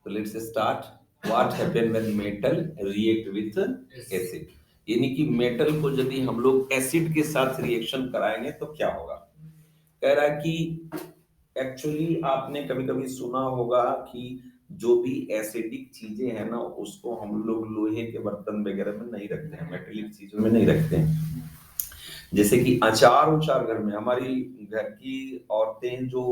तो let's start. What happen when metal react with acid, यानी कि मेटल को यदि हम लोग एसिड के साथ रिएक्शन कराएंगे तो क्या होगा। कह रहा है कि एक्चुअली आपने कभी कभी सुना होगा कि जो भी एसिडिक चीजें हैं ना उसको हम लोग लोहे के बर्तन वगैरह में नहीं रखते हैं, मेटेलिक चीजों में नहीं रखते हैं। जैसे कि अचार उचार घर में हमारी घर की औरतें जो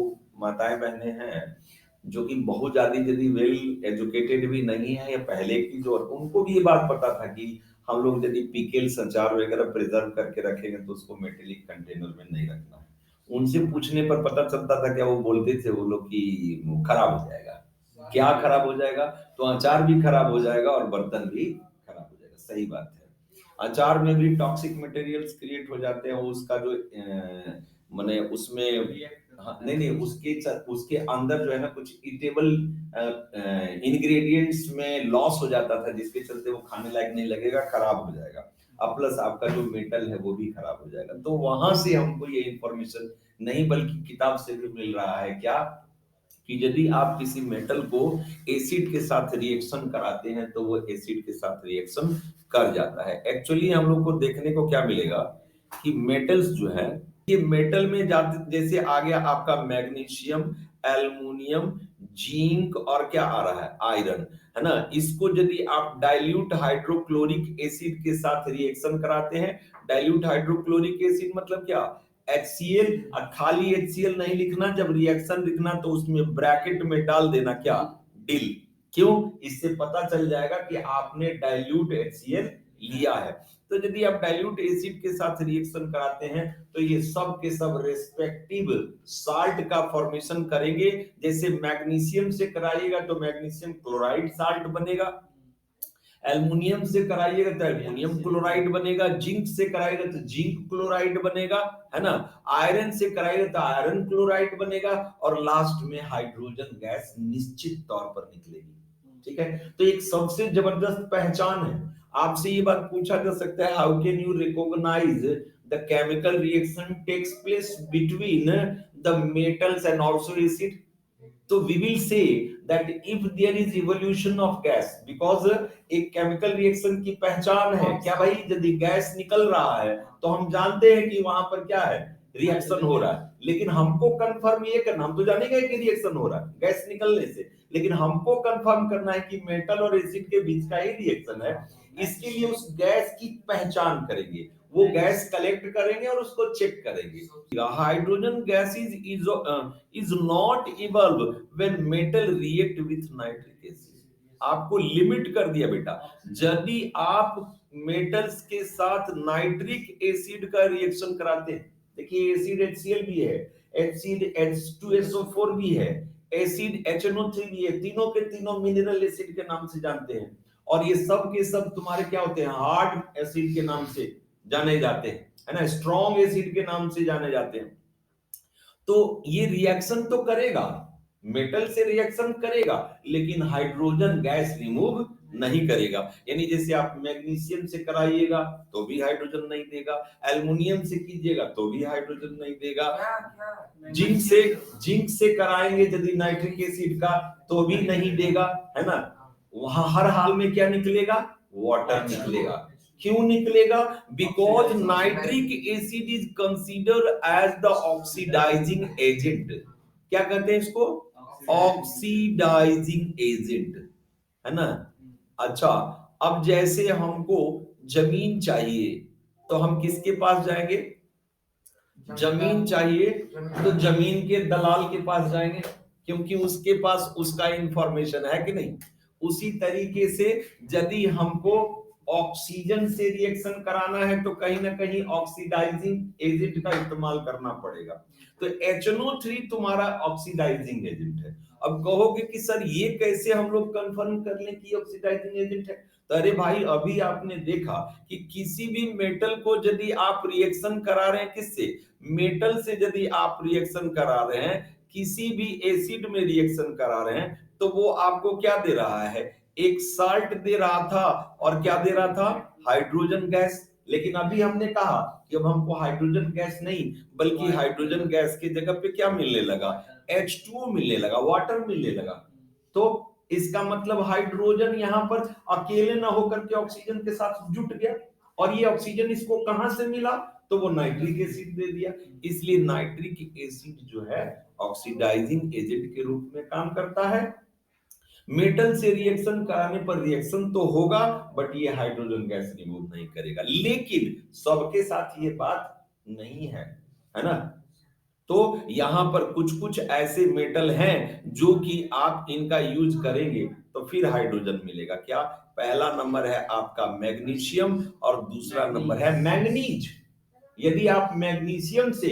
माताएं बहनें हैं जो कि बहुत ज्यादा यदि वेल एजुकेटेड भी नहीं है या पहले की जो, उनको भी ये बात पता था कि हम लोग यदि पिकल्स अचार वगैरह प्रिजर्व करके रखेंगे तो उसको मेटेलिक कंटेनर में नहीं रखना है। उनसे पूछने पर पता चलता था, क्या वो बोलते थे वो लोग कि वो खराब हो जाएगा। क्या खराब हो जाएगा? तो अचार भी खराब हो जाएगा और बर्तन भी खराब हो जाएगा। सही बात है, अचार में भी टॉक्सिक मटेरियल्स क्रिएट हो जाते हैं। उसका जो माने उसमें, हाँ, नहीं नहीं, उसके अंदर जो है ना कुछ ईटेबल इंग्रेडिएंट्स में लॉस हो जाता था, जिसके चलते वो खाने लायक नहीं लगेगा, खराब हो जाएगा। अब प्लस आपका जो मेटल है वो भी खराब हो जाएगा। तो वहां से हमको ये इंफॉर्मेशन नहीं बल्कि किताब से भी मिल रहा है क्या, कि यदि आप किसी मेटल को एसिड के साथ रिएक्शन कराते हैं तो वो एसिड के साथ रिएक्शन कर जाता है। एक्चुअली हम लोग को देखने को क्या मिलेगा कि मेटल्स जो है ये मेटल में जाते, जैसे आ गया आपका मैग्नीशियम, एल्युमिनियम, जिंक और क्या आ रहा है, आयरन, है ना। इसको यदि आप डाइल्यूट हाइड्रोक्लोरिक एसिड के साथ रिएक्शन कराते हैं, डाइल्यूट हाइड्रोक्लोरिक एसिड मतलब क्या, HCl। और खाली HCl नहीं लिखना, जब रिएक्शन लिखना तो उसमें ब्रैकेट में डाल देना क्या, डिल। क्यों? इससे पता चल जाएगा कि आपने डाइल्यूट HCl लिया है। तो यदि आप डाइल्यूट एसिड के साथ रिएक्शन कराते हैं तो ये सब के सब रेस्पेक्टिव साल्ट का फॉर्मेशन करेंगे। जैसे मैग्नीशियम से कराइएगा तो मैग्नीशियम क्लोराइड साल्ट बनेगा, एल्युमिनियम से कराइएगा तो एल्युमिनियम क्लोराइड बनेगा, जिंक से कराइएगा तो जिंक क्लोराइड बनेगा, है ना। आयरन से कराइएगा तो आयरन क्लोराइड बनेगा, और लास्ट में हाइड्रोजन गैस निश्चित तौर पर निकलेगी। ठीक है, तो एक सबसे जबरदस्त पहचान है। आपसे ये बात पूछा जा सकता है, how can you recognise the chemical reaction takes place between the metals and also acid. तो we will say that if there is evolution of gas, because एक केमिकल रिएक्शन की पहचान है क्या भाई, यदि गैस निकल रहा है तो हम जानते हैं कि वहां पर क्या है, रिएक्शन हो रहा है। लेकिन हमको कंफर्म ये करना, हम तो जानेंगे कि रिएक्शन हो रहा है गैस निकलने से, लेकिन हमको कंफर्म करना है कि मेटल और एसिड के बीच का ही रिएक्शन है। इसके लिए उस गैस की पहचान करेंगे, वो गैस कलेक्ट करेंगे और उसको चेक करेंगे। Hydrogen gas is not evolve when metal react with nitric acid. आपको लिमिट कर दिया बेटा, यदि आप मेटल्स के साथ नाइट्रिक एसिड का रिएक्शन कराते हैं, देखिए एसिड HCl भी है, एसिड H2SO4 भी है, एसिड HNO3 भी है, तीनों के तीनों मिनरल एसिड के नाम से जानते हैं। और ये सब के सब तुम्हारे क्या होते हैं, हार्ड एसिड के नाम से जाने जाते हैं, है ना, स्ट्रॉन्ग एसिड के नाम से जाने जाते हैं। तो ये रिएक्शन तो करेगा, मेटल से रिएक्शन करेगा, लेकिन हाइड्रोजन गैस रिमूव नहीं करेगा। यानी जैसे आप मैग्नीशियम से कराइएगा तो भी हाइड्रोजन नहीं देगा, एल्युमिनियम से कीजिएगा तो भी हाइड्रोजन नहीं देगा, जिंक से कराएंगे यदि नाइट्रिक एसिड का तो भी नहीं देगा, है ना। वहां हर हाल में क्या निकलेगा, वाटर निकलेगा। क्यों निकलेगा? Because nitric acid is considered as the oxidising agent. क्या कहते हैं इसको? ऑक्सीडाइजिंग एजेंट, है ना। अच्छा, अब जैसे हमको जमीन चाहिए तो हम किसके पास जाएंगे? जमीन चाहिए तो जमीन के दलाल के पास जाएंगे, क्योंकि उसके पास उसका इंफॉर्मेशन है कि नहीं। उसी तरीके से यदि हमको ऑक्सीजन से रिएक्शन कराना है तो कहीं ना कहीं ऑक्सीडाइजिंग एजेंट का इस्तेमाल करना पड़ेगा। तो HNO3 तुम्हारा ऑक्सीडाइजिंग एजेंट है। अब कहोगे कि सर ये कैसे हम लोग कंफर्म कर लें कि ऑक्सीडाइजिंग एजेंट है? तो अरे भाई, अभी आपने देखा कि किसी भी मेटल को यदि आप रिएक्शन करा रहे हैं, किससे, मेटल से यदि आप रिएक्शन करा रहे हैं, किसी भी एसिड में रिएक्शन करा रहे हैं, तो वो आपको क्या दे रहा है, एक साल्ट दे रहा था, और क्या दे रहा था, हाइड्रोजन गैस। लेकिन अभी हमने कहा कि अब हमको हाइड्रोजन गैस नहीं बल्कि हाइड्रोजन गैस की जगह पे क्या मिलने लगा, H2O मिलने लगा, वाटर मिलने लगा। तो इसका मतलब हाइड्रोजन यहाँ पर अकेले ना होकर के ऑक्सीजन के साथ जुट गया, और ये ऑक्सीजन इसको कहां से मिला, तो वो नाइट्रिक एसिड दे दिया। इसलिए नाइट्रिक एसिड जो है ऑक्सीडाइजिंग एजेंट के रूप में काम करता है। मेटल से रिएक्शन कराने पर रिएक्शन तो होगा, बट ये हाइड्रोजन गैस रिमूव नहीं करेगा। लेकिन सबके साथ ये बात नहीं है ना। तो यहां पर कुछ कुछ ऐसे मेटल हैं जो कि आप इनका यूज करेंगे तो फिर हाइड्रोजन मिलेगा। क्या? पहला नंबर है आपका मैग्नीशियम और दूसरा नंबर है मैंगनीज। यदि आप मैग्नीशियम से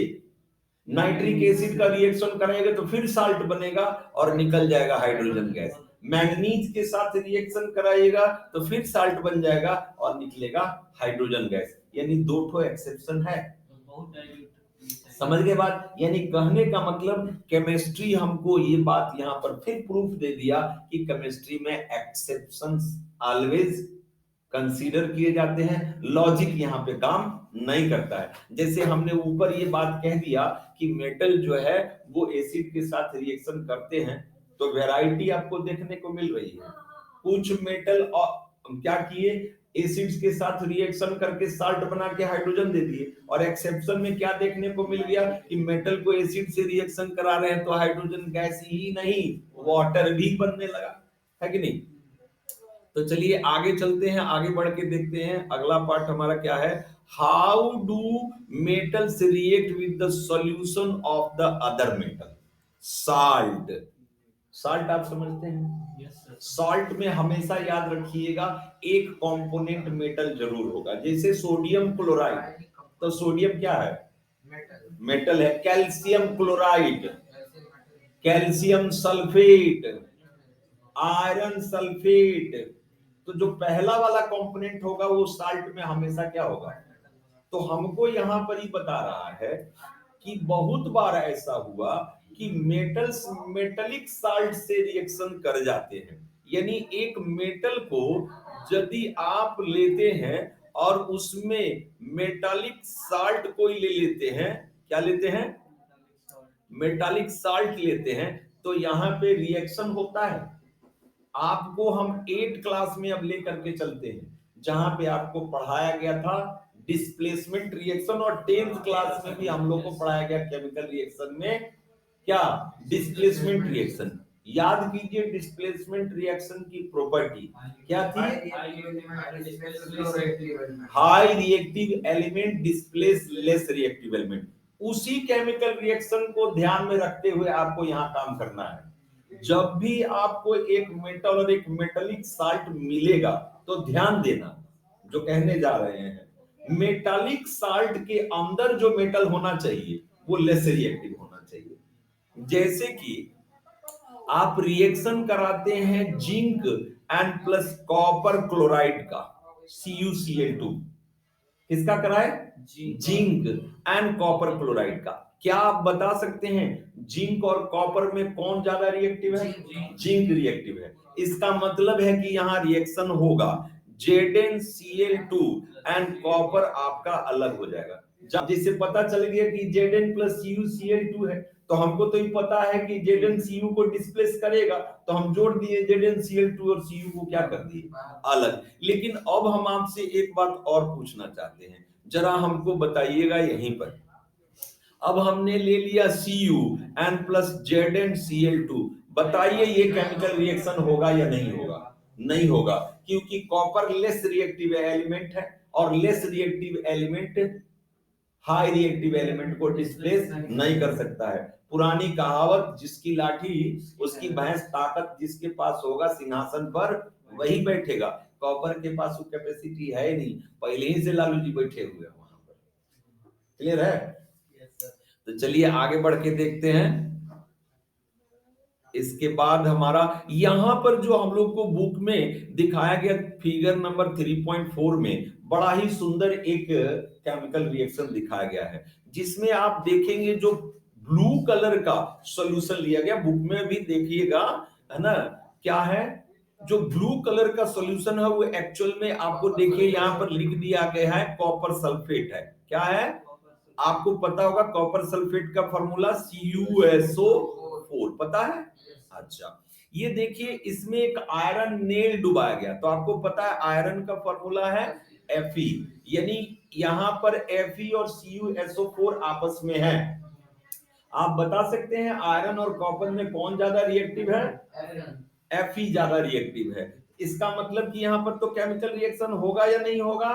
नाइट्रिक एसिड का रिएक्शन कराएंगे तो फिर साल्ट बनेगा और निकल जाएगा हाइड्रोजन गैस। मैंगनीज के साथ रिएक्शन कराइएगा तो फिर साल्ट बन जाएगा और निकलेगा हाइड्रोजन गैस। यानी दो ठो एक्सेप्शन है। समझ गए बात? यानी कहने का मतलब केमिस्ट्री हमको ये बात यहाँ पर फिर प्रूफ दे दिया कि केमिस्ट्री में एक्सेप्शंस ऑलवेज कंसीडर किए जाते हैं, लॉजिक यहाँ पे काम नहीं करता है। जैसे हमने ऊपर ये बात कह दिया कि मेटल जो है वो एसिड के साथ रिएक्शन करते हैं, तो वैरायटी आपको देखने को मिल रही है। कुछ मेटल क्या किए, एसिड्स के साथ रिएक्शन करके साल्ट बना के हाइड्रोजन दे दिए। और एक्सेप्शन में क्या देखने को मिल गया कि मेटल को एसिड से रिएक्शन करा रहे हैं तो हाइड्रोजन गैस ही नहीं वाटर भी बनने लगा, है कि नहीं। तो चलिए आगे चलते हैं, आगे बढ़ के देखते हैं अगला पार्ट हमारा क्या है। How do metals react with the solution of the other metal. Salt, salt आप समझते हैं। सॉल्ट में हमेशा याद रखिएगा एक कंपोनेंट मेटल जरूर होगा। जैसे सोडियम क्लोराइड, तो सोडियम क्या है, मेटल है। Calcium chloride, calcium sulphate, iron sulphate, तो जो पहला वाला कंपोनेंट होगा वो साल्ट में हमेशा क्या होगा। तो हमको यहां पर ही बता रहा है कि बहुत बार ऐसा हुआ कि मेटल्स मेटलिक साल्ट से रिएक्शन कर जाते हैं। यानी एक मेटल को यदि आप लेते हैं और उसमें मेटालिक साल्ट कोई ले लेते हैं, क्या लेते हैं, मेटालिक साल्ट लेते हैं, तो यहां पे रिएक्शन होता है। आपको हम 8 क्लास में अब लेकर के चलते हैं जहां पे आपको पढ़ाया गया था डिस्प्लेसमेंट रिएक्शन, और 10th क्लास में भी हम लोग को पढ़ाया गया केमिकल रिएक्शन में क्या, डिस्प्लेसमेंट रिएक्शन। याद कीजिए डिस्प्लेसमेंट रिएक्शन की प्रॉपर्टी क्या थी, high reactive element displace less reactive element. उसी केमिकल रिएक्शन को ध्यान में रखते हुए आपको यहां काम करना है। जब भी आपको एक मेटल और एक मेटालिक साल्ट मिलेगा तो ध्यान देना जो कहने जा रहे हैं। मेटालिक साल्ट के अंदर जो मेटल होना चाहिए वो लेस रिएक्टिव होना चाहिए। जैसे कि आप रिएक्शन कराते हैं zinc and plus copper chloride का, CuCl2, किसका कराए, जिंक एंड कॉपर क्लोराइड का। क्या आप बता सकते हैं जिंक और कॉपर में कौन ज्यादा रिएक्टिव है, जिंक रिएक्टिव है। इसका मतलब है कि यहां रिएक्शन होगा ZnCl2 एंड कॉपर आपका अलग हो जाएगा। जब जिसे पता चल गया कि Zn प्लस CuCl2 है तो हमको तो ही पता है कि ZnCu को डिस्प्लेस करेगा, तो हम जोड़ दिए ZnCl2 और Cu को क्या कर दिए, अलग। लेकिन अब हम आपसे एक बात और पूछना चाहते हैं, जरा हमको बताइएगा यहीं पर। अब हमने ले लिया Cu एन प्लस ZnCl2, बताइए ये केमिकल रिएक्शन होगा या नहीं होगा, नहीं होगा, क्योंकि कॉपर लेस रिएक्टिव एलिमेंट है और less reactive element high reactive element को डिस्प्लेस नहीं कर सकता है। पुरानी कहावत, जिसकी लाठी उसकी भैंस, ताकत जिसके पास होगा सिंहासन पर वही बैठेगा। कॉपर के पास वो कैपेसिटी है नहीं, पहले ही से लालू जी बैठे हुए हैं वहां पर। क्लियर है? तो चलिए आगे बढ़ के देखते हैं। इसके बाद हमारा यहां पर जो हम लोग को बुक में दिखाया गया फिगर नंबर 3.4 में बड़ा ही सुंदर एक केमिकल रिएक्शन दिखाया गया है, जिसमें आप देखेंगे जो ब्लू कलर का सॉल्यूशन लिया गया, बुक में भी देखिएगा, है ना। क्या है, जो ब्लू कलर का सॉल्यूशन है वो एक्चुअल में आपको देखिए यहां पर लिख दिया गया है कॉपर सल्फेट है। क्या है, आपको पता होगा कॉपर सल्फेट का फॉर्मूला CuSO4, पता है। अच्छा, ये देखिए इसमें एक आयरन नेल डुबाया गया, तो आपको पता है आयरन का फॉर्मूला है Fe, यानी यहां पर Fe और CuSO4 आपस में है। आप बता सकते हैं आयरन और कॉपर में कौन ज्यादा रिएक्टिव है? Fe ज्यादा रिएक्टिव है। इसका मतलब कि यहां पर तो केमिकल रिएक्शन होगा या नहीं होगा?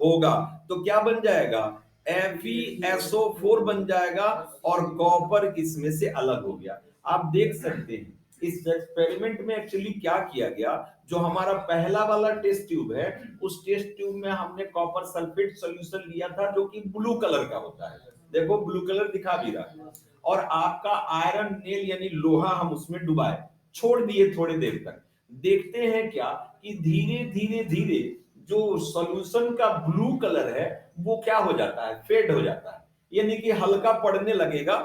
होगा। तो क्या बन जाएगा? FeSO4 बन जाएगा और कॉपर इसमें से अलग हो गया। आप देख सकते हैं इस एक्सपेरिमेंट में एक्चुअली क्या किया गया, जो हमारा पहला वाला टेस्ट ट्यूब है, उस टेस्ट ट्यूब में हमने कॉपर सल्फेट सॉल्यूशन लिया था जो कि ब्लू कलर का होता है, देखो ब्लू कलर दिखा भी रहा है, और आपका आयरन नेल यानी लोहा हम उसमें डुबाए, छोड़ दिए थोड़ी देर तक। देखते हैं क्या कि धीरे धीरे धीरे जो सॉल्यूशन का ब्लू कलर है वो क्या हो जाता है? फेड हो जाता है, यानी कि हल्का पड़ने लगेगा,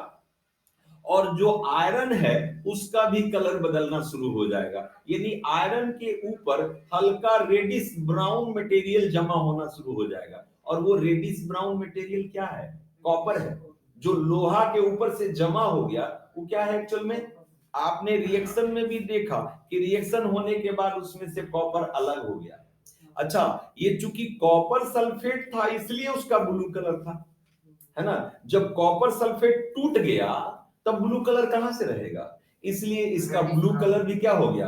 और जो आयरन है उसका भी कलर बदलना शुरू हो जाएगा, यानी आयरन के ऊपर हल्का रेडिश ब्राउन मटेरियल जमा होना शुरू हो जाएगा। और वो रेडिश ब्राउन मटेरियल क्या है? कॉपर है। जो लोहा के ऊपर से जमा हो गया वो क्या है एक्चुअल में? आपने रिएक्शन में भी देखा कि रिएक्शन होने के बाद उसमें से कॉपर अलग हो गया। अच्छा, ये चूंकि कॉपर सल्फेट था इसलिए उसका ब्लू कलर था, है ना? जब कॉपर सल्फेट टूट गया तब ब्लू कलर कहां से रहेगा? इसलिए इसका ब्लू कलर भी क्या हो गया?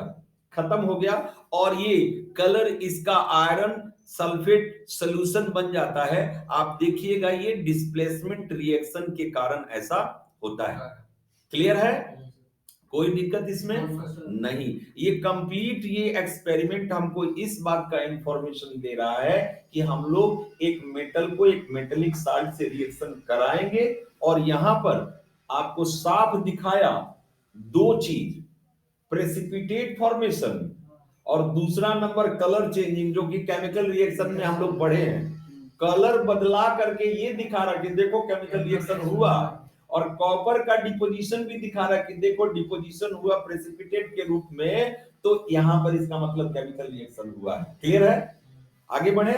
खत्म हो गया। और ये कलर इसका आयरन सल्फेट सॉल्यूशन बन जाता है। आप देखिएगा ये डिस्प्लेसमेंट रिएक्शन के कारण ऐसा होता है। क्लियर है? कोई दिक्कत इसमें नहीं। ये कंप्लीट ये एक्सपेरिमेंट हमको इस बात का इंफॉर्मेशन दे रहा है कि हम लोग एक मेटल को एक मेटेलिक साल्ट से रिएक्शन कराएंगे, और यहां पर आपको साफ दिखाया दो चीज, प्रेसिपिटेट फॉर्मेशन और दूसरा नंबर कलर चेंजिंग, जो कि केमिकल रिएक्शन में हम लोग पढ़े हैं। कलर बदला करके ये दिखा रहा कि देखो केमिकल रिएक्शन हुआ, और कॉपर का डिपोजिशन भी दिखा रहा कि देखो डिपोजिशन हुआ प्रेसिपिटेट के रूप में, तो यहां पर इसका मतलब केमिकल रिएक्शन हुआ है। क्लियर है? आगे बढ़े।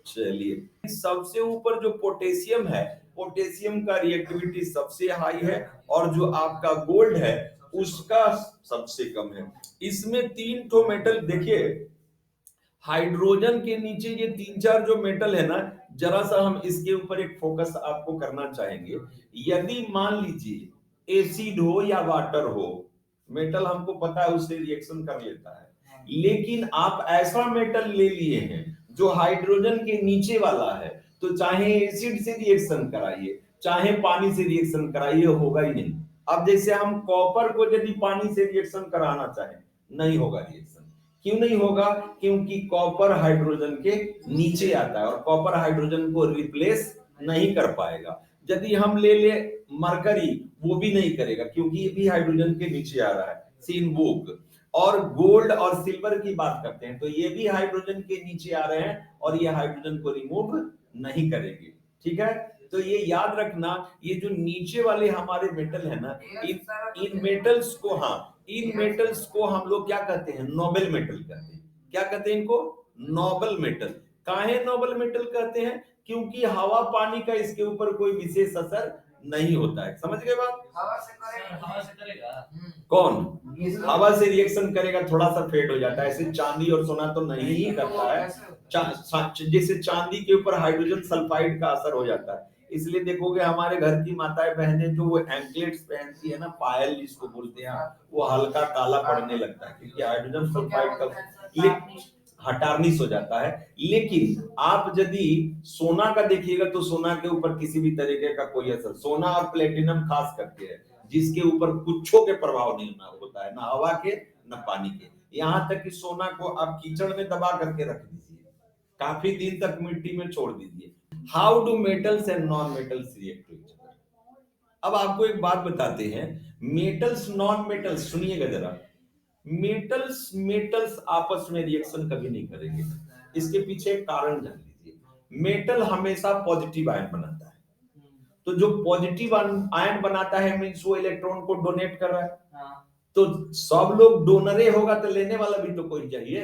चलिए, सबसे ऊपर जो पोटेशियम है, पोटेशियम का रिएक्टिविटी सबसे हाई है, और जो आपका गोल्ड है उसका सबसे कम है। इसमें तीन तो मेटल देखिए, हाइड्रोजन के नीचे ये तीन चार जो मेटल है ना, जरा सा हम इसके ऊपर एक फोकस आपको करना चाहेंगे। यदि मान लीजिए एसिड हो या वाटर हो, मेटल हमको पता है उससे रिएक्शन कर लेता है, लेकिन आप ऐसा मेटल ले लिए हैं जो हाइड्रोजन के नीचे वाला है, तो चाहे एसिड से रिएक्शन कराइए चाहे पानी से रिएक्शन कराइए, होगा ही नहीं। अब जैसे हम कॉपर को यदि पानी से रिएक्शन कराना चाहें, नहीं होगा रिएक्शन। क्यों नहीं होगा? क्योंकि कॉपर हाइड्रोजन के नीचे आता है और कॉपर हाइड्रोजन को रिप्लेस नहीं कर पाएगा। यदि हम ले ले मरकरी, वो भी नहीं करेगा क्योंकि ये भी हाइड्रोजन के नीचे आ रहा है, सीनबुक। और गोल्ड और सिल्वर की बात करते हैं तो ये भी हाइड्रोजन के नीचे आ रहे हैं और ये हाइड्रोजन को रिमूव नहीं करेंगे। ठीक है, तो ये याद रखना, ये जो नीचे वाले हमारे मेटल है ना, इन मेटल्स को, हाँ, इन मेटल्स को हम लोग क्या कहते हैं? नोबल मेटल कहते हैं। क्या कहते हैं इनको? Nobel metal. काहे नोबल मेटल कहते हैं? क्योंकि हवा पानी का इसके ऊपर कोई विशेष असर नहीं होता है। समझ गए बात? हवा से करेगा कौन? हवा से रिएक्शन करेगा, थोड़ा सा फेड हो जाता है। ऐसे चांदी और सोना तो नहीं ही करता है। जैसे चांदी के ऊपर हाइड्रोजन सल्फाइड का असर हो जाता है, इसलिए देखोगे हमारे घर की माताएं बहनें जो वो एंकलेट्स पहनती है ना, पायल जिसको बोलते हैं, वो हल्का काला पड़ने लगता है क्योंकि हाइड्रोजन सल्फाइड का हटार्निश हो जाता है। लेकिन आप यदि सोना का देखिएगा तो सोना के ऊपर किसी भी तरीके का कोई असर, सोना और प्लेटिनम खास करके है जिसके ऊपर कुछो के प्रभाव नहीं होता है, ना हवा के ना पानी के। यहां तक कि सोना को आप कीचड़ में दबा करके रख दीजिए, काफी दिन तक मिट्टी में छोड़ दीजिए। How do metals and non metals react to each other? अब आपको एक बात बताते हैं, मेटल्स नॉन मेटल्स, सुनिएगा जरा। मेटल्स मेटल्स आपस में रिएक्शन कभी नहीं करेंगे। इसके पीछे एक कारण जान लीजिए। मेटल हमेशा पॉजिटिव आयन बनाता है, तो जो पॉजिटिव आयन बनाता है मींस वो इलेक्ट्रॉन को डोनेट कर रहा है। तो सब लोग डोनरे होगा तो लेने वाला भी तो कोई चाहिए।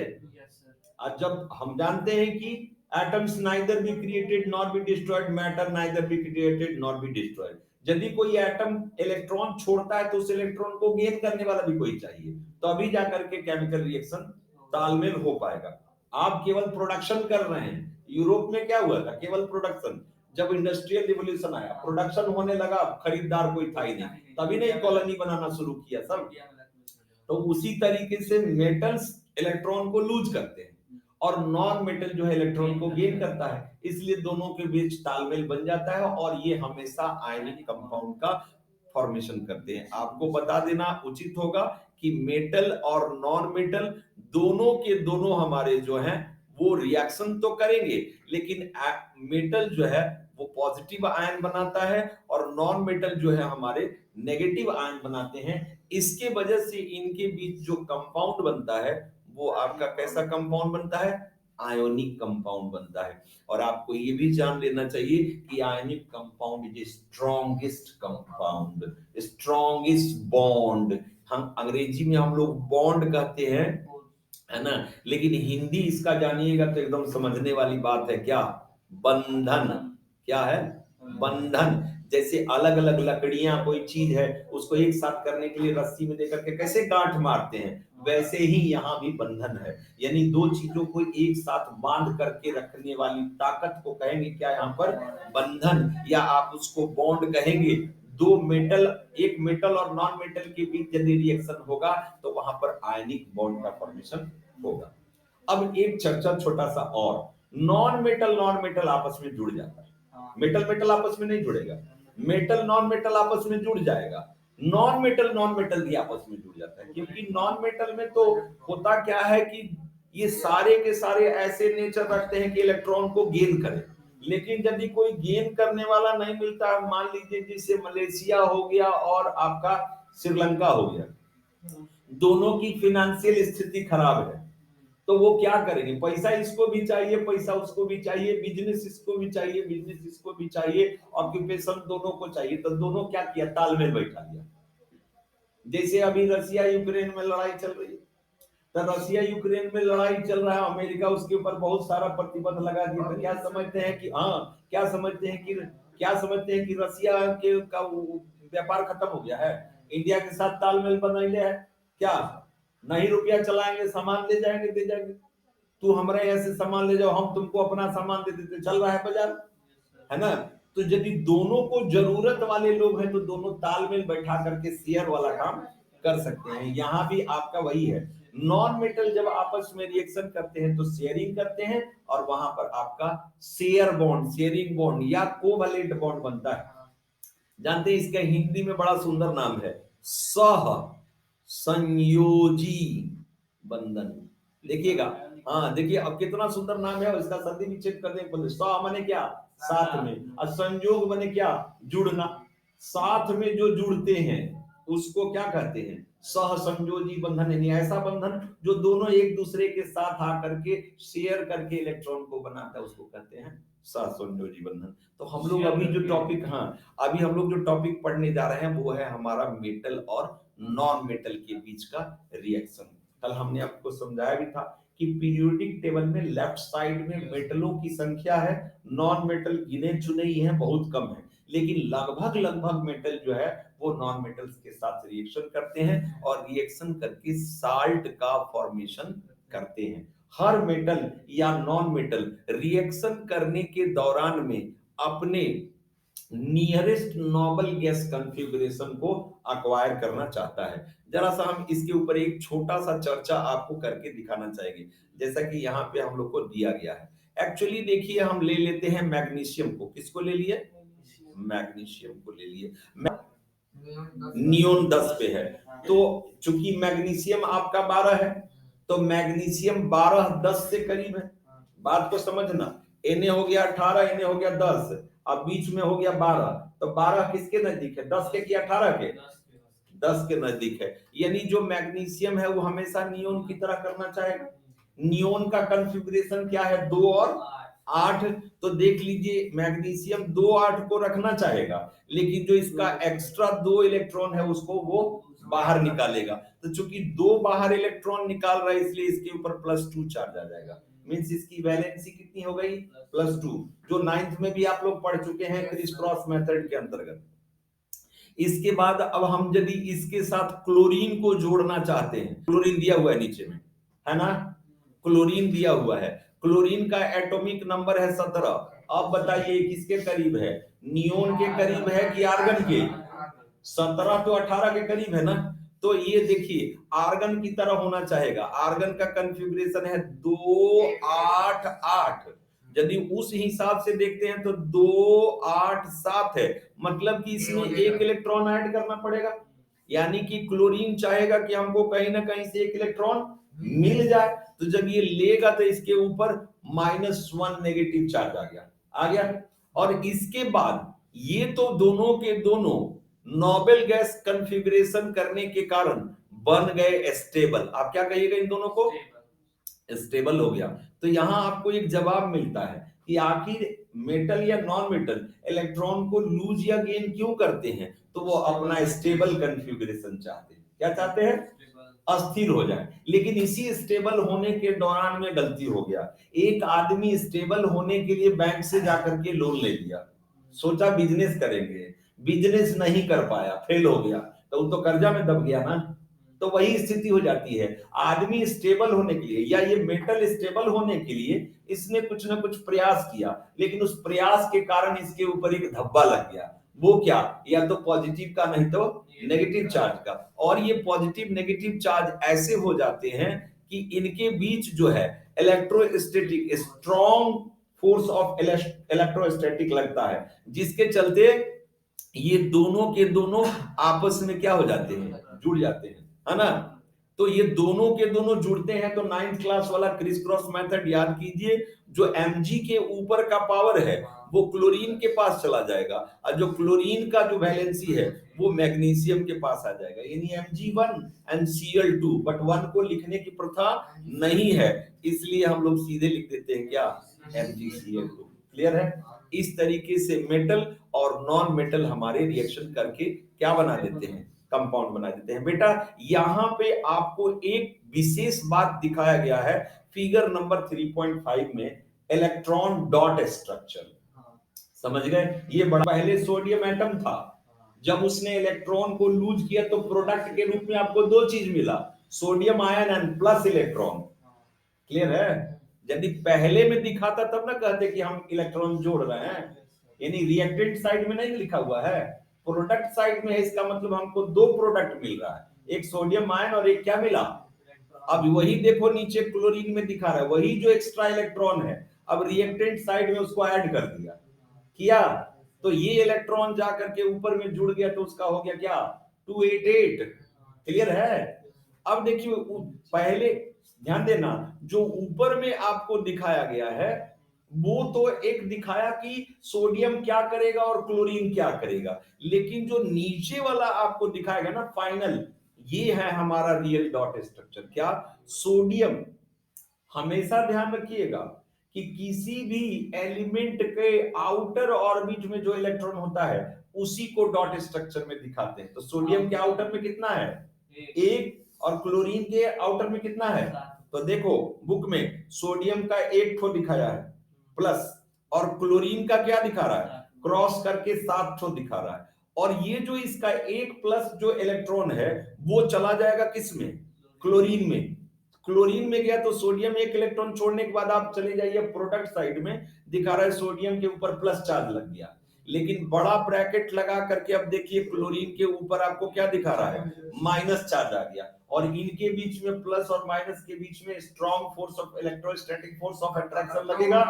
आज जब हम जानते हैं कि atoms neither be created nor be destroyed, matter neither be created nor be destroyed, यदि कोई एटम इलेक्ट्रॉन छोड़ता है तो उस इलेक्ट्रॉन को गेन करने वाला भी कोई चाहिए, तो अभी जाकर के केमिकल रिएक्शन तालमेल हो पाएगा। आप केवल प्रोडक्शन कर रहे हैं। यूरोप में क्या हुआ था, केवल प्रोडक्शन। जब इंडस्ट्रियल रिवॉल्यूशन आया, प्रोडक्शन होने लगा, खरीदार कोई था ही नहीं, तभी नहीं कॉलोनी बनाना शुरू किया सब। तो उसी तरीके से मेटल्स इलेक्ट्रॉन को लूज करते हैं और नॉन मेटल जो है इलेक्ट्रॉन को गेन करता है, इसलिए दोनों के बीच तालमेल बन जाता है और ये हमेशा आयनिक कंपाउंड का फॉर्मेशन करते हैं। आपको बता देना उचित होगा कि मेटल और नॉन मेटल दोनों के दोनों हमारे जो हैं वो रिएक्शन तो करेंगे, लेकिन मेटल जो है वो पॉजिटिव आयन बनाता है और नॉन मेटल जो है हमारे नेगेटिव आयन बनाते हैं। इसके वजह से इनके बीच जो कंपाउंड बनता है वो आपका कैसा कंपाउंड बनता है, आयोनिक कंपाउंड बनता है। और आपको ये भी जान लेना चाहिए कि ionic compound is strongest compound, strongest bond. हम अंग्रेजी में हम लोग बॉन्ड कहते हैं, है ना, लेकिन हिंदी इसका जानिएगा तो एकदम समझने वाली बात है। क्या, बंधन। क्या है, बंधन। जैसे अलग अलग लकड़ियां कोई चीज है, उसको एक साथ करने के लिए रस्सी में देकर के कैसे गांठ मारते हैं, वैसे ही यहाँ भी बंधन है। यानी दो चीजों को एक साथ बांध करके रखने वाली ताकत को कहेंगे क्या यहाँ पर, बंधन, या आप उसको बॉन्ड कहेंगे। दो मेटल, एक मेटल और नॉन मेटल के बीच यदि रिएक्शन होगा तो वहां पर आयनिक बॉन्ड का फॉर्मेशन होगा। अब एक चर्चा छोटा सा और, नॉन मेटल आपस में जुड़ जाता है, मेटल मेटल आपस में नहीं जुड़ेगा, मेटल नॉन मेटल आपस में जुड़ जाएगा, नॉन मेटल भी आपस में जुड़ जाता है। क्योंकि नॉन मेटल में तो होता क्या है कि ये सारे के सारे ऐसे नेचर रखते हैं कि इलेक्ट्रॉन को गेन करें, लेकिन यदि कोई गेन करने वाला नहीं मिलता, मान लीजिए जैसे मलेशिया हो गया और आपका श्रीलंका हो गया, दोनों की फिनेंशियल स्थिति खराब है, तो वो क्या करेंगे, पैसा इसको भी चाहिए, पैसा उसको भी चाहिए, बिजनेस इसको भी चाहिए, बिजनेस इसको भी चाहिए, ऑक्यूपेशन दोनों को चाहिए, तो दोनों क्या किया, तालमेल बैठा दिया। जैसे अभी रशिया यूक्रेन में लड़ाई चल रही है, तो रशिया यूक्रेन में लड़ाई चल रहा है, अमेरिका उसके ऊपर बहुत सारा प्रतिबंध लगा दिया। तो क्या समझते हैं कि क्या समझते हैं कि रशिया के का व्यापार खत्म हो गया है, इंडिया के साथ तालमेल बना लिया है, क्या नहीं, रुपया चलाएंगे, सामान ले जाएंगे, दे जाएंगे, तू हमारे यहाँ से सामान ले जाओ, हम तुमको अपना सामान दे देते, चल रहा है बाजार, है ना। तो यदि दोनों को जरूरत वाले लोग हैं तो दोनों तालमेल बैठा करके शेयर वाला काम कर सकते हैं। यहाँ भी आपका वही है, नॉन मेटल जब आपस में रिएक्शन करते हैं तो शेयरिंग करते हैं और वहां पर आपका शेयर बॉन्ड, शेयरिंग बॉन्ड या कोवैलेंट बॉन्ड बनता है। जानते हैं इसका हिंदी में बड़ा सुंदर नाम है, सह संयोजी बंधन। देखिएगा, हाँ देखिए अब कितना सुंदर नाम है, इसका संधि विच्छेद कर दें, सह माने क्या, साथ में, और संयोग माने क्या, जुड़ना। साथ में जो जुड़ते हैं उसको क्या कहते हैं, सह संयोजी बंधन। यानी ऐसा बंधन जो दोनों एक दूसरे के साथ आकर के शेयर करके इलेक्ट्रॉन को बनाता है, उसको कहते हैं सह संयोजी बंधन। तो हम लोग अभी जो टॉपिक, हाँ अभी हम लोग जो टॉपिक पढ़ने जा रहे हैं वो है हमारा मेटल और नॉन मेटल के बीच का रिएक्शन। कल हमने आपको समझाया भी था कि पीरियोडिक टेबल में लेफ्ट साइड में मेटलों की संख्या है, नॉन मेटल गिने चुने ही हैं, बहुत कम है, लेकिन लगभग मेटल जो है वो नॉन मेटल्स के साथ रिएक्शन करते हैं और रिएक्शन करके साल्ट का फॉर्मेशन करते हैं। हर मेटल या नॉन मेटल रिएक्शन करने के दौरान में अपने नियरेस्ट नोबल गैस कॉन्फ़िगरेशन को अक्वायर करना चाहता है। जरा सा हम इसके ऊपर एक छोटा सा चर्चा आपको करके दिखाना चाहेंगे, जैसा कि यहाँ पे हम लोग को दिया गया है। एक्चुअली देखिए हम ले लेते हैं मैग्नीशियम को, किसको ले लिए, मैग्नीशियम को ले लिए, नियोन 10 पे है, तो चूंकि मैग्नीशियम आपका 12 है तो मैग्नीशियम 12 10 से करीब है। बात को समझना, Na हो गया 18, Na हो गया 10, अब बीच में हो गया 12, तो 12 किसके नजदीक है, 10 के कि 18 के, 10 के नजदीक है। यानी जो मैग्नीशियम है वो हमेशा नियोन की तरह करना चाहेगा। नियोन का कॉन्फ़िगरेशन क्या है, 2 और 8, तो देख लीजिए मैग्नीशियम 2 8 को रखना चाहेगा, लेकिन जो इसका एक्स्ट्रा 2 इलेक्ट्रॉन है उसको वो बाहर निकालेगा। तो चूंकि 2 बाहर इलेक्ट्रॉन निकाल रहा है इसलिए इसके ऊपर +2 चार्ज आ जाएगा। मींस इसकी वैलेंसी कितनी हो गई, +2, जो 9th में भी आप लोग पढ़ चुके हैं क्रिस क्रॉस मेथड के अंतर्गत। इसके बाद अब हम यदि इसके साथ क्लोरीन को जोड़ना चाहते हैं, क्लोरीन दिया हुआ है नीचे में, है ना, क्लोरीन दिया हुआ है, क्लोरीन का एटॉमिक नंबर है 17। अब बताइए किसके करीब है, नियोन के करीब है कि आर्गन के? 17 तो 18 के करीब है ना। तो ये देखिए आर्गन की तरह होना चाहेगा, आर्गन का कॉन्फ़िगरेशन है 2 8 8, यदि उस हिसाब से देखते हैं तो 2 8 7 है, मतलब कि इसमें एक इलेक्ट्रॉन ऐड करना पड़ेगा, यानी कि क्लोरीन चाहेगा कि हमको कहीं ना कहीं से एक इलेक्ट्रॉन मिल जाए, तो जब ये लेगा तो इसके ऊपर -1 नेगेटिव चार्ज आ गया। और इसके बाद ये तो दोनों के दोनों नोबेल गैस कॉन्फ़िगरेशन करने के कारण बन गए स्टेबल। आप क्या कहिएगा इन दोनों को? स्टेबल हो गया। तो यहां आपको एक जवाब मिलता है कि आखिर मेटल या नॉन मेटल इलेक्ट्रॉन को लूज या गेन क्यों करते हैं, तो वो अपना स्टेबल कॉन्फ़िगरेशन चाहते हैं। क्या चाहते हैं? अस्थिर हो जाए। लेकिन इसी स्टेबल होने के दौरान में गलती हो गया, एक आदमी स्टेबल होने के लिए बैंक से जाकर के लोन ले लिया, सोचा बिजनेस करेंगे, बिजनेस नहीं कर पाया, फेल हो गया, तो वो तो कर्जा में दब गया ना। तो वही स्थिति हो जाती है, आदमी स्टेबल होने के लिए या ये मेटल स्टेबल होने के लिए इसने कुछ ना कुछ प्रयास किया, लेकिन उस प्रयास के कारण इसके ऊपर एक धब्बा लग गया। वो क्या? या तो पॉजिटिव का नहीं तो नेगेटिव चार्ज का। और ये पॉजिटिव नेगेटिव चार्ज ऐसे हो जाते हैं कि इनके बीच जो है electrostatic strong force of electrostatic लगता है, जिसके चलते ये दोनों के दोनों आपस में क्या हो जाते हैं? जुड़ जाते हैं, है ना। तो ये दोनों के दोनों जुड़ते हैं तो 9th क्लास वाला क्रिस क्रॉस मेथड याद कीजिए, जो Mg के ऊपर का पावर है वो क्लोरीन के पास चला जाएगा, और जो क्लोरीन का जो वैलेंसी है वो मैग्नीशियम के पास आ जाएगा, यानी Mg1 एंड Cl2। बट 1 को लिखने की प्रथा नहीं है, इसलिए हम लोग सीधे लिख देते हैं क्या? MgCl2। क्लियर है? इस तरीके से मेटल और नॉन मेटल हमारे रिएक्शन करके क्या बना देते हैं? कंपाउंड बना देते हैं। बेटा यहां पे आपको एक विशेष बात दिखाया गया है फिगर नंबर 3.5 में, इलेक्ट्रॉन डॉट स्ट्रक्चर। समझ गए? ये बड़ा पहले सोडियम एटम था, जब उसने इलेक्ट्रॉन को लूज किया तो प्रोडक्ट के रूप में आपको दो चीज मिला, sodium ion and plus electron. Clear है? यदि पहले में दिखाता तब ना कहते कि हम इलेक्ट्रॉन जोड़ रहे हैं, यानी रिएक्टेंट साइड में नहीं लिखा हुआ है, प्रोडक्ट साइड में है, इसका मतलब हमको दो प्रोडक्ट मिल रहा है, एक सोडियम आयन और एक क्या मिला? अब वही देखो नीचे क्लोरीन में दिखा रहा है, वही जो एक्स्ट्रा इलेक्ट्रॉन है, अब रिएक्टेंट साइड में उसको ऐड कर दिया, किया तो ये इलेक्ट्रॉन जाकर के ऊपर में जुड़ गया, तो उसका हो गया क्या? 288। क्लियर है? अब देखिए पहले ध्यान देना, जो ऊपर में आपको दिखाया गया है वो तो एक दिखाया कि सोडियम क्या करेगा और क्लोरीन क्या करेगा, लेकिन जो नीचे वाला आपको दिखाएगा ना फाइनल, ये है हमारा रियल डॉट स्ट्रक्चर। क्या? सोडियम, हमेशा ध्यान रखिएगा कि किसी भी एलिमेंट के आउटर ऑर्बिट में जो इलेक्ट्रॉन होता है उसी को डॉट स्ट्रक्चर में दिखाते हैं। तो सोडियम के आउटर में कितना है? एक। और क्लोरीन के आउटर में कितना है? तो देखो बुक में सोडियम का एक ठो दिखाया है प्लस, और क्लोरीन का क्या दिखा रहा है? क्रॉस करके 7 ठो दिखा रहा है। और ये जो इसका एक प्लस जो इलेक्ट्रॉन है वो चला जाएगा किसमें? क्लोरीन में। क्लोरीन में गया तो सोडियम एक इलेक्ट्रॉन छोड़ने के बाद आप चले जाइए प्रोडक्ट साइड में, दिखा रहा है सोडियम के ऊपर प्लस चार्ज लग गया, लेकिन बड़ा ब्रैकेट लगा करके अब देखिए क्लोरीन के ऊपर आपको क्या दिखा रहा है? माइनस चार्ज आ गया, और इनके बीच में प्लस और माइनस के बीच में strong force of electrostatic force of attraction लगेगा।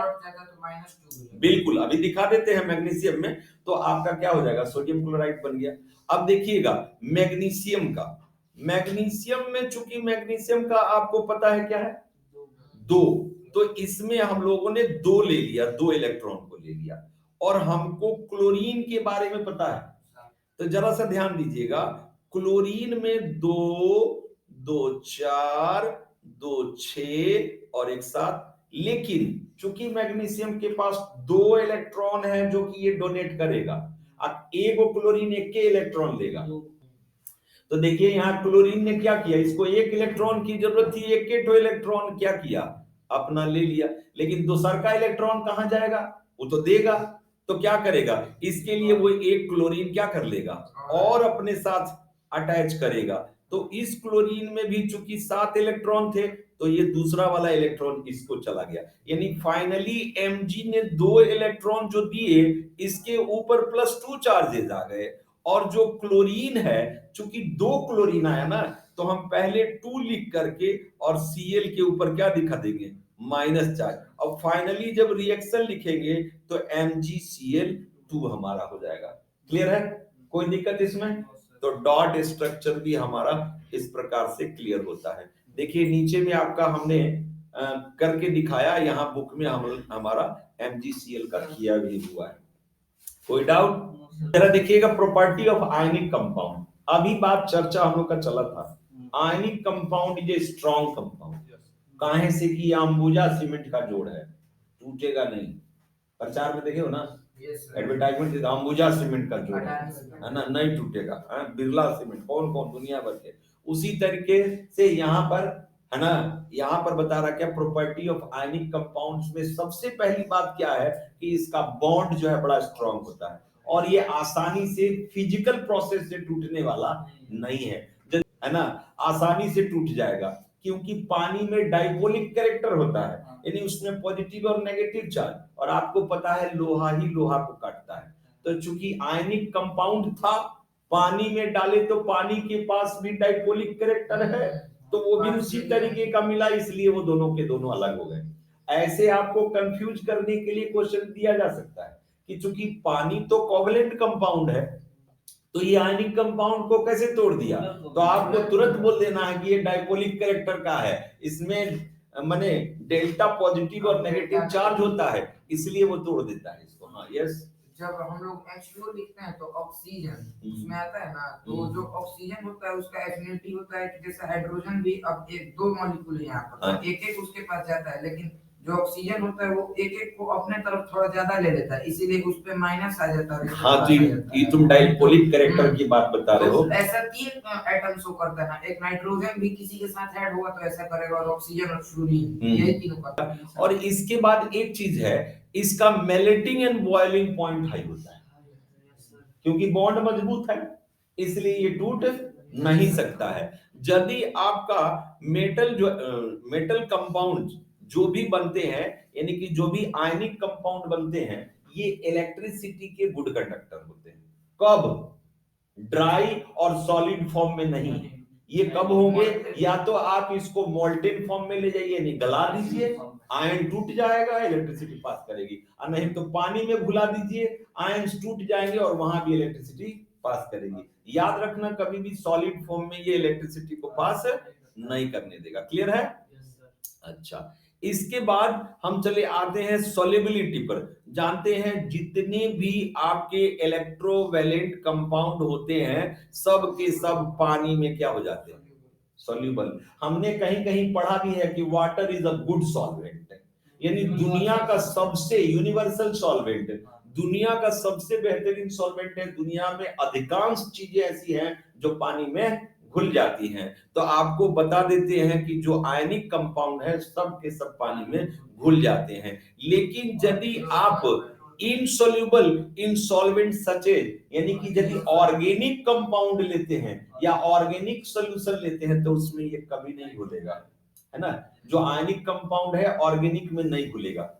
बिल्कुल, अभी दिखा देते हैं मैग्नीशियम में, तो आपका क्या हो जाएगा? सोडियम क्लोराइड बन गया। अब देखिएगा मैग्नीशियम का, मैग्नीशियम में चूंकि मैग्नीशियम का आपको पता है क्या है? दो। तो इसमें हम लोगों ने दो ले लिया, दो इलेक्ट्रॉन को ले लिया, और हमको क्लोरीन के बारे में पता है, तो जरा सा ध्यान दीजिएगा, क्लोरीन में दो, दो 4, दो 6 और एक 7, लेकिन चूंकि मैग्नीशियम के पास दो इलेक्ट्रॉन है जो कि ये डोनेट करेगा, अब एक क्लोरीन एक के इलेक्ट्रॉन लेगा, तो देखिए यहां क्लोरीन ने क्या किया, इसको एक इलेक्ट्रॉन की जरूरत थी, एक के 2 इलेक्ट्रॉन क्या किया? अपना ले लिया, लेकिन दूसर का इलेक्ट्रॉन कहां जाएगा? वो तो देगा, तो क्या करेगा, इसके लिए वो एक क्लोरीन क्या कर लेगा और अपने साथ अटैच करेगा। तो इस क्लोरीन में भी चूंकि 7 इलेक्ट्रॉन थे, तो ये दूसरा वाला इलेक्ट्रॉन इसको चला गया, यानी फाइनली Mg ने 2 इलेक्ट्रॉन जो दिए, इसके ऊपर +2 चार्जेस आ गए। और जो क्लोरीन है, चूंकि 2 क्लोरीन आया ना, तो हम पहले 2 लिख करके और Cl के ऊपर क्या दिखा देंगे, माइनस चार्ज। अब फाइनली जब रिएक्शन लिखेंगे तो MgCl2 हमारा हो जाएगा। क्लियर है, कोई दिक्कत इसमें? तो डॉट स्ट्रक्चर भी हमारा इस प्रकार से क्लियर होता है। देखिए नीचे में आपका हमने करके दिखाया, यहाँ बुक में हमारा MgCl का किया भी हुआ है। कोई डाउट? जरा देखिएगा प्रॉपर्टी ऑफ आयनिक कंपाउंड। अभी बात चर्चा हम लोग का चला था, ionic compound is a strong compound. काहे से कि अंबुजा सीमेंट का जोड़ है, टूटेगा नहीं। प्रचार में देखे हो ना, एडवर्टाइजमेंट, अंबुजा सीमेंट का जोड़ है ना, नहीं टूटेगा। बिरला सीमेंट, कौन कौन दुनिया भर के। उसी तरीके से यहाँ पर है ना, यहाँ पर बता रहा क्या प्रॉपर्टी ऑफ आयनिक कंपाउंड्स में सबसे पहली बात क्या है कि इसका बॉन्ड जो है बड़ा स्ट्रांग होता है, और ये आसानी से फिजिकल प्रोसेस से टूटने वाला नहीं है ना, आसानी से टूट जाएगा, क्योंकि पानी में डाइपोलिक कैरेक्टर होता है, यानी उसमें पॉजिटिव और नेगेटिव चार्ज, और आपको पता है लोहा ही लोहा को काटता है। तो चूंकि आयनिक कंपाउंड था, पानी में डाले तो पानी के पास भी डाइपोलिक कैरेक्टर है, तो वो भी उसी तरीके का मिला, इसलिए वो दोनों के दोनों अलग हो गए। ऐसे आपको कंफ्यूज करने के लिए क्वेश्चन दिया जा सकता है कि चूंकि पानी तो कोवलेंट कंपाउंड है, तो ये आयनिक कंपाउंड को कैसे तोड़ दिया, तो आपको तुरंत बोल देना है कि ये डाइपोलिक कैरेक्टर का है, इसमें माने डेल्टा पॉजिटिव और नेगेटिव चार्ज होता है, इसलिए वो तोड़ देता है इसको। हाँ यस, जब हम लोग H2O लिखते हैं तो ऑक्सीजन उसमें आता है ना, तो जो ऑक्सीजन होता है उसका एफिनिटी होता है कि जैसे हाइड्रोजन भी अब एक दो मॉलिक्यूल है यहाँ पर, तो एक एक उसके पास जाता है, लेकिन जो ऑक्सीजन होता है वो एक एक को अपने तरफ थोड़ा ज्यादा ले लेता है, इसीलिए उस पे माइनस आ जाता है। हाँ, तो ये तुम डाइपोलिक कैरेक्टर की बात बता रहे हो। ऐसा 3 एटम शो करता है ना, एक नाइट्रोजन भी किसी के साथ ऐड होगा तो ऐसा करेगा, और ऑक्सीजन और फ्लोरीन, यही तीनों का। और इसके बाद एक चीज है, इसका melting and boiling point high होता है, क्योंकि बॉन्ड मजबूत है, इसलिए ये टूट नहीं सकता है। यदि आपका मेटल कंपाउंड जो भी बनते हैं, यानी कि जो भी आयनिक कंपाउंड बनते हैं, ये इलेक्ट्रिसिटी के गुड कंडक्टर होते हैं। कब? ड्राई और सॉलिड फॉर्म में नहीं। ये कब होंगे? या तो आप इसको मोल्टेन फॉर्म में ले जाइए, यानी गला दीजिए, आयन टूट जाएगा, इलेक्ट्रिसिटी पास करेगी, और नहीं तो पानी में घुला दीजिए, आयन टूट जाएंगे और वहां भी इलेक्ट्रिसिटी पास करेगी। याद रखना, कभी भी सॉलिड फॉर्म में ये इलेक्ट्रिसिटी को पास नहीं करने देगा। क्लियर है? अच्छा, इसके बाद हम चले आते हैं सॉल्युबिलिटी पर। जानते हैं जितने भी आपके इलेक्ट्रोवैलेंट कंपाउंड होते हैं, सब के सब पानी में क्या हो जाते हैं? सॉल्युबल। हमने कहीं कहीं पढ़ा भी है कि water is a good solvent, यानी दुनिया का सबसे यूनिवर्सल सॉल्वेंट, दुनिया का सबसे बेहतरीन सॉल्वेंट है। दुनिया में अधिकांश चीजें ऐसी हैं जो पानी में घुल जाती हैं। तो आपको बता देते हैं कि जो आयनिक कंपाउंड है सब के सब पानी में घुल जाते हैं, लेकिन यदि आप इनसॉल्युबल इन सॉल्वेंट सचेज, यानी कि यदि ऑर्गेनिक कंपाउंड लेते हैं या ऑर्गेनिक सॉल्यूशन लेते हैं, तो उसमें ये कभी नहीं घुलेगा, है ना। जो आयनिक कंपाउंड है ऑर्गेनिक में नहीं घुलेगा।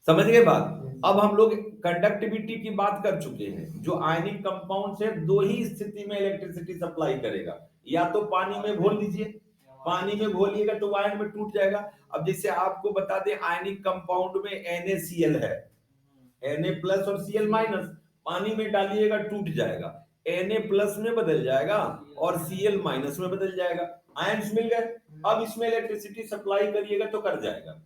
समझ गए बात? अब हम लोग कंडक्टिविटी की बात कर चुके हैं। जो आयनिक कंपाउंड है, दो ही स्थिति में इलेक्ट्रिसिटी सप्लाई करेगा, या तो पानी में घोल दीजिए, पानी में घोलिएगा तो आयन में टूट जाएगा। अब जैसे आपको बता दें, आयनिक कंपाउंड में NaCl है, Na प्लस और Cl माइनस, पानी में डालिएगा टूट जाएगा, Na प्लस में बदल जाएगा और Cl माइनस में बदल जाएगा, आयन्स मिल गए। अब इसमें इलेक्ट्रिसिटी सप्लाई करिएगा तो कर जाएगा।